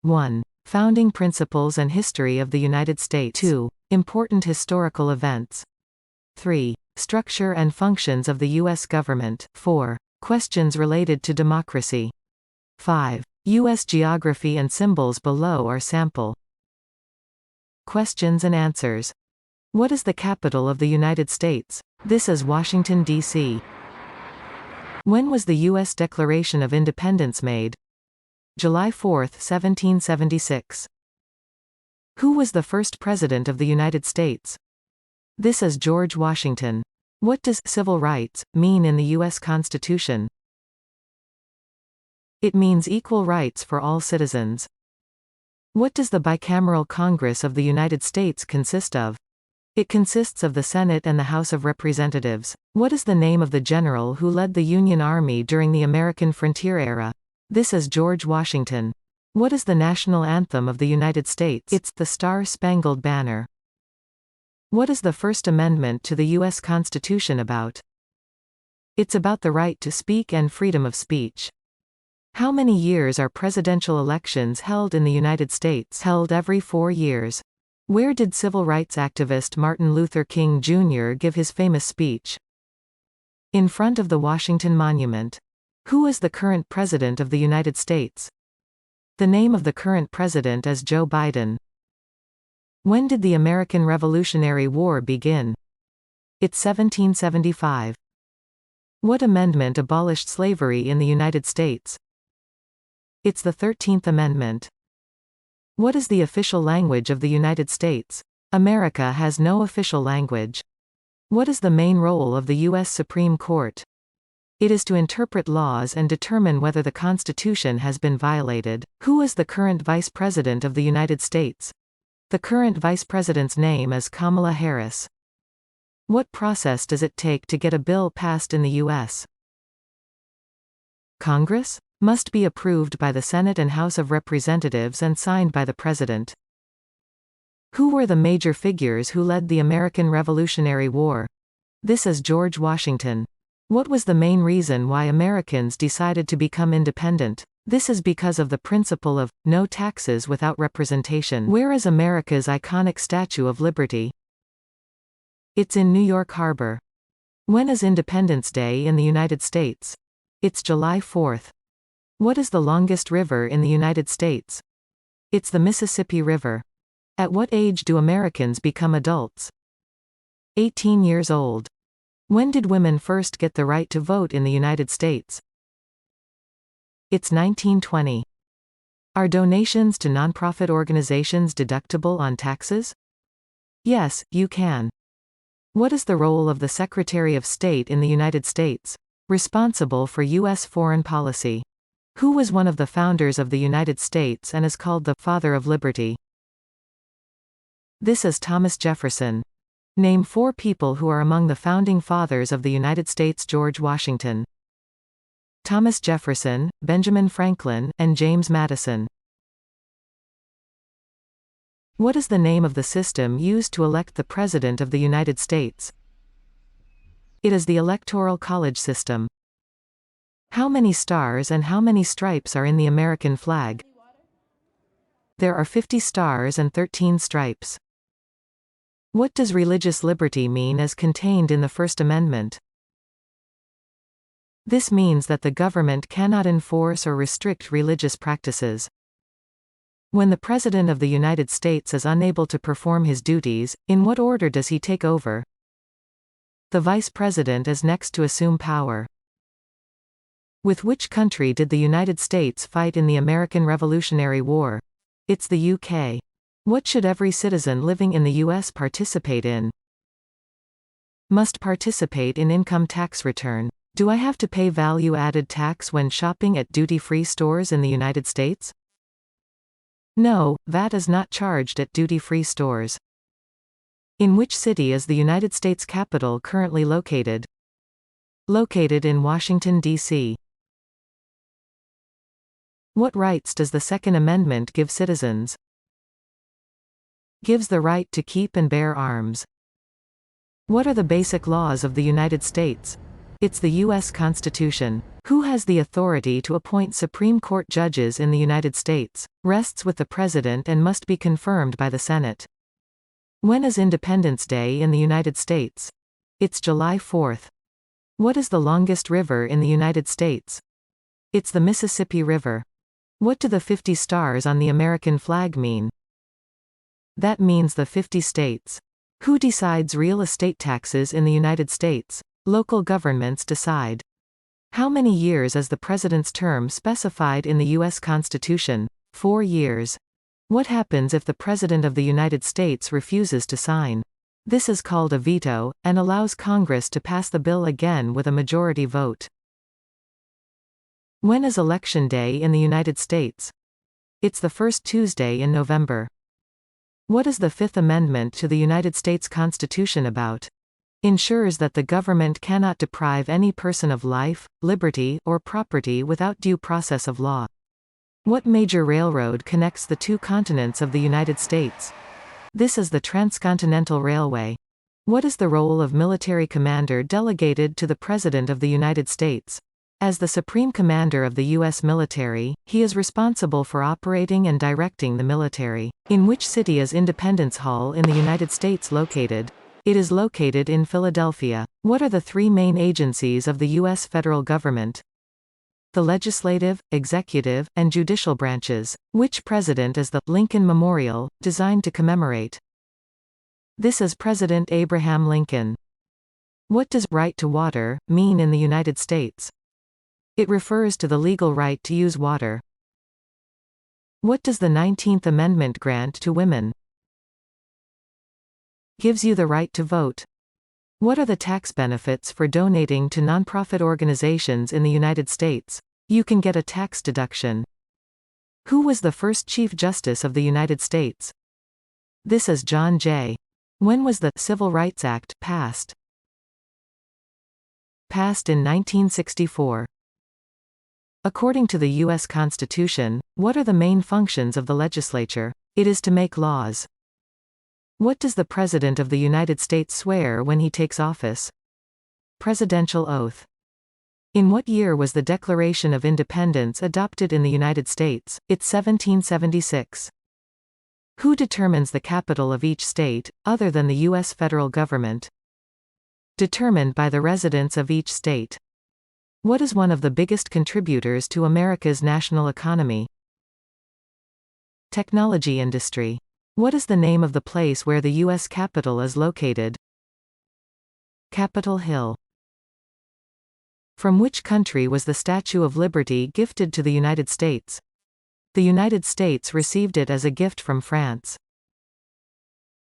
1. Founding principles and history of the United States. 2. Important historical events. 3. Structure and functions of the U.S. government. 4. Questions related to democracy. 5. U.S. geography and symbols below are sample. Questions and answers. What is the capital of the United States? This is Washington, D.C. When was the U.S. Declaration of Independence made? July 4, 1776. Who was the first President of the United States? This is George Washington. What does civil rights mean in the U.S. Constitution? It means equal rights for all citizens. What does the bicameral Congress of the United States consist of? It consists of the Senate and the House of Representatives. What is the name of the general who led the Union Army during the American frontier era? This is George Washington. What is the national anthem of the United States? It's the Star-Spangled Banner. What is the First Amendment to the U.S. Constitution about? It's about the right to speak and freedom of speech. How many years are presidential elections held in the United States? Held every 4 years. Where did civil rights activist Martin Luther King Jr. give his famous speech? In front of the Washington Monument. Who is the current President of the United States? The name of the current president is Joe Biden. When did the American Revolutionary War begin? It's 1775. What amendment abolished slavery in the United States? It's the 13th Amendment. What is the official language of the United States? America has no official language. What is the main role of the U.S. Supreme Court? It is to interpret laws and determine whether the Constitution has been violated. Who is the current Vice President of the United States? The current Vice President's name is Kamala Harris. What process does it take to get a bill passed in the U.S.? Congress? Must be approved by the Senate and House of Representatives and signed by the President. Who were the major figures who led the American Revolutionary War? This is George Washington. What was the main reason why Americans decided to become independent? This is because of the principle of no taxes without representation. Where is America's iconic Statue of Liberty? It's in New York Harbor. When is Independence Day in the United States? It's July 4th. What is the longest river in the United States? It's the Mississippi River. At what age do Americans become adults? 18 years old. When did women first get the right to vote in the United States? It's 1920. Are donations to nonprofit organizations deductible on taxes? Yes, you can. What is the role of the Secretary of State in the United States? Responsible for U.S. foreign policy. Who was one of the founders of the United States and is called the Father of Liberty? This is Thomas Jefferson. Name 4 people who are among the founding fathers of the United States. George Washington, Thomas Jefferson, Benjamin Franklin, and James Madison. What is the name of the system used to elect the President of the United States? It is the Electoral College system. How many stars and how many stripes are in the American flag? There are 50 stars and 13 stripes. What does religious liberty mean as contained in the First Amendment? This means that the government cannot enforce or restrict religious practices. When the President of the United States is unable to perform his duties, in what order does he take over? The Vice President is next to assume power. With which country did the United States fight in the American Revolutionary War? It's the UK. What should every citizen living in the U.S. participate in? Must participate in income tax return. Do I have to pay value-added tax when shopping at duty-free stores in the United States? No, VAT is not charged at duty-free stores. In which city is the United States Capitol currently located? Located in Washington, D.C. What rights does the Second Amendment give citizens? Gives the right to keep and bear arms. What are the basic laws of the United States? It's the U.S. Constitution. Who has the authority to appoint Supreme Court judges in the United States? Rests with the President and must be confirmed by the Senate. When is Independence Day in the United States? It's July 4th. What is the longest river in the United States? It's the Mississippi River. What do the 50 stars on the American flag mean? That means the 50 states. Who decides real estate taxes in the United States? Local governments decide. How many years is the president's term specified in the U.S. Constitution? 4 years. What happens if the President of the United States refuses to sign? This is called a veto, and allows Congress to pass the bill again with a majority vote. When is Election Day in the United States? It's the first Tuesday in November. What is the Fifth Amendment to the United States Constitution about? Ensures that the government cannot deprive any person of life, liberty, or property without due process of law. What major railroad connects the two continents of the United States? This is the Transcontinental Railway. What is the role of military commander delegated to the President of the United States? As the Supreme Commander of the U.S. military, he is responsible for operating and directing the military. In which city is Independence Hall in the United States located? It is located in Philadelphia. What are the 3 main agencies of the U.S. federal government? The legislative, executive, and judicial branches. Which president is the Lincoln Memorial designed to commemorate? This is President Abraham Lincoln. What does right to water mean in the United States? It refers to the legal right to use water. What does the 19th Amendment grant to women? Gives you the right to vote. What are the tax benefits for donating to nonprofit organizations in the United States? You can get a tax deduction. Who was the first Chief Justice of the United States? This is John Jay. When was the Civil Rights Act passed? Passed in 1964. According to the U.S. Constitution, what are the main functions of the legislature? It is to make laws. What does the President of the United States swear when he takes office? Presidential oath. In what year was the Declaration of Independence adopted in the United States? It's 1776. Who determines the capital of each state, other than the U.S. federal government? Determined by the residents of each state. What is one of the biggest contributors to America's national economy? Technology industry. What is the name of the place where the U.S. Capitol is located? Capitol Hill. From which country was the Statue of Liberty gifted to the United States? The United States received it as a gift from France.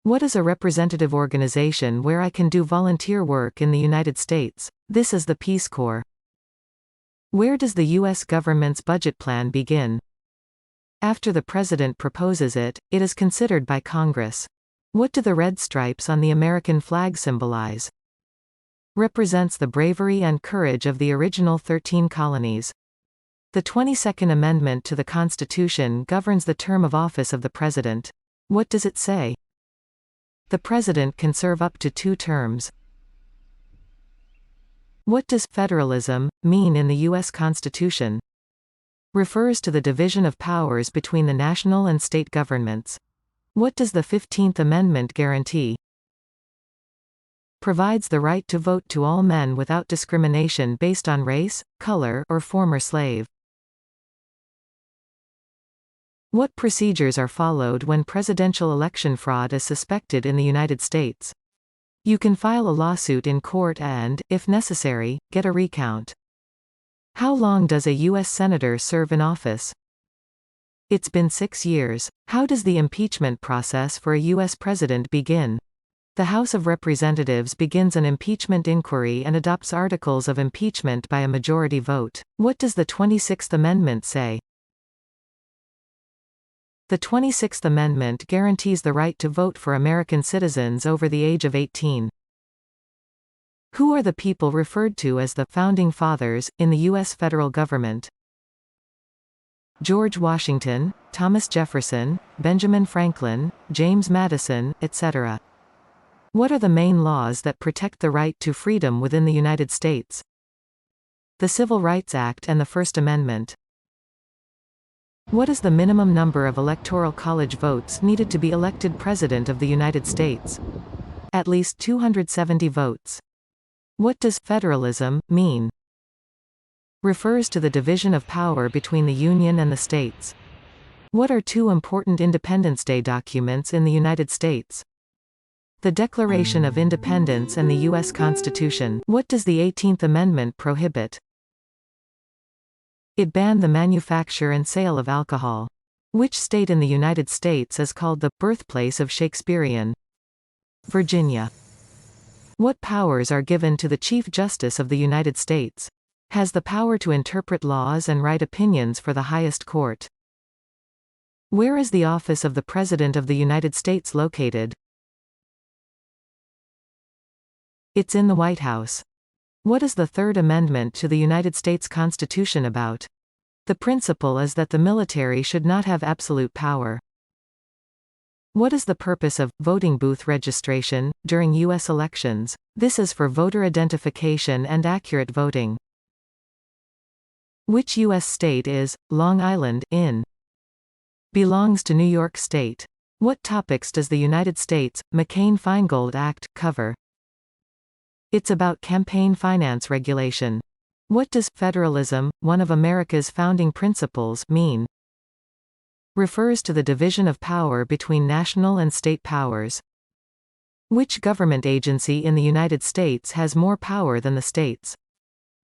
What is a representative organization where I can do volunteer work in the United States? This is the Peace Corps. Where does the U.S. government's budget plan begin? After the President proposes it, it is considered by Congress. What do the red stripes on the American flag symbolize? Represents the bravery and courage of the original 13 colonies. The 22nd Amendment to the Constitution governs the term of office of the President. What does it say? The President can serve up to 2 terms. What does federalism mean in the U.S. Constitution? Refers to the division of powers between the national and state governments. What does the 15th Amendment guarantee? Provides the right to vote to all men without discrimination based on race, color, or former slave. What procedures are followed when presidential election fraud is suspected in the United States? You can file a lawsuit in court and, if necessary, get a recount. How long does a U.S. Senator serve in office? It's been 6 years. How does the impeachment process for a U.S. president begin? The House of Representatives begins an impeachment inquiry and adopts articles of impeachment by a majority vote. What does the 26th Amendment say? The 26th Amendment guarantees the right to vote for American citizens over the age of 18. Who are the people referred to as the Founding Fathers in the U.S. federal government? George Washington, Thomas Jefferson, Benjamin Franklin, James Madison, etc. What are the main laws that protect the right to freedom within the United States? The Civil Rights Act and the First Amendment. What is the minimum number of electoral college votes needed to be elected President of the United States? At least 270 votes. What does federalism mean? Refers to the division of power between the Union and the states. What are two important Independence Day documents in the United States? The Declaration of Independence and the U.S. Constitution. What does the 18th Amendment prohibit? It banned the manufacture and sale of alcohol. Which state in the United States is called the birthplace of Shakespearean? Virginia. What powers are given to the Chief Justice of the United States? Has the power to interpret laws and write opinions for the highest court. Where is the office of the President of the United States located? It's in the White House. What is the Third Amendment to the United States Constitution about? The principle is that the military should not have absolute power. What is the purpose of voting booth registration during U.S. elections? This is for voter identification and accurate voting. Which U.S. state is Long Island in? Belongs to New York State. What topics does the United States McCain-Feingold Act cover? It's about campaign finance regulation. What does federalism, one of America's founding principles, mean? Refers to the division of power between national and state powers. Which government agency in the United States has more power than the states?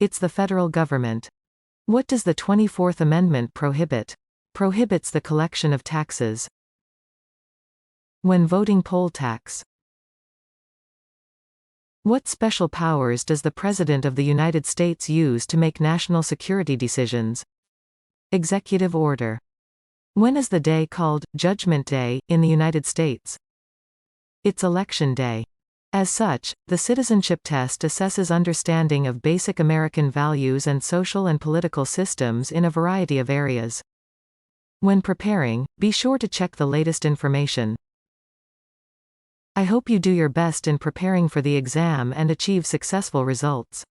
It's the federal government. What does the 24th Amendment prohibit? Prohibits the collection of taxes. When voting poll tax. What special powers does the President of the United States use to make national security decisions? Executive order. When is the day called Judgment Day in the United States? It's Election Day. As such, the Citizenship Test assesses understanding of basic American values and social and political systems in a variety of areas. When preparing, be sure to check the latest information. I hope you do your best in preparing for the exam and achieve successful results.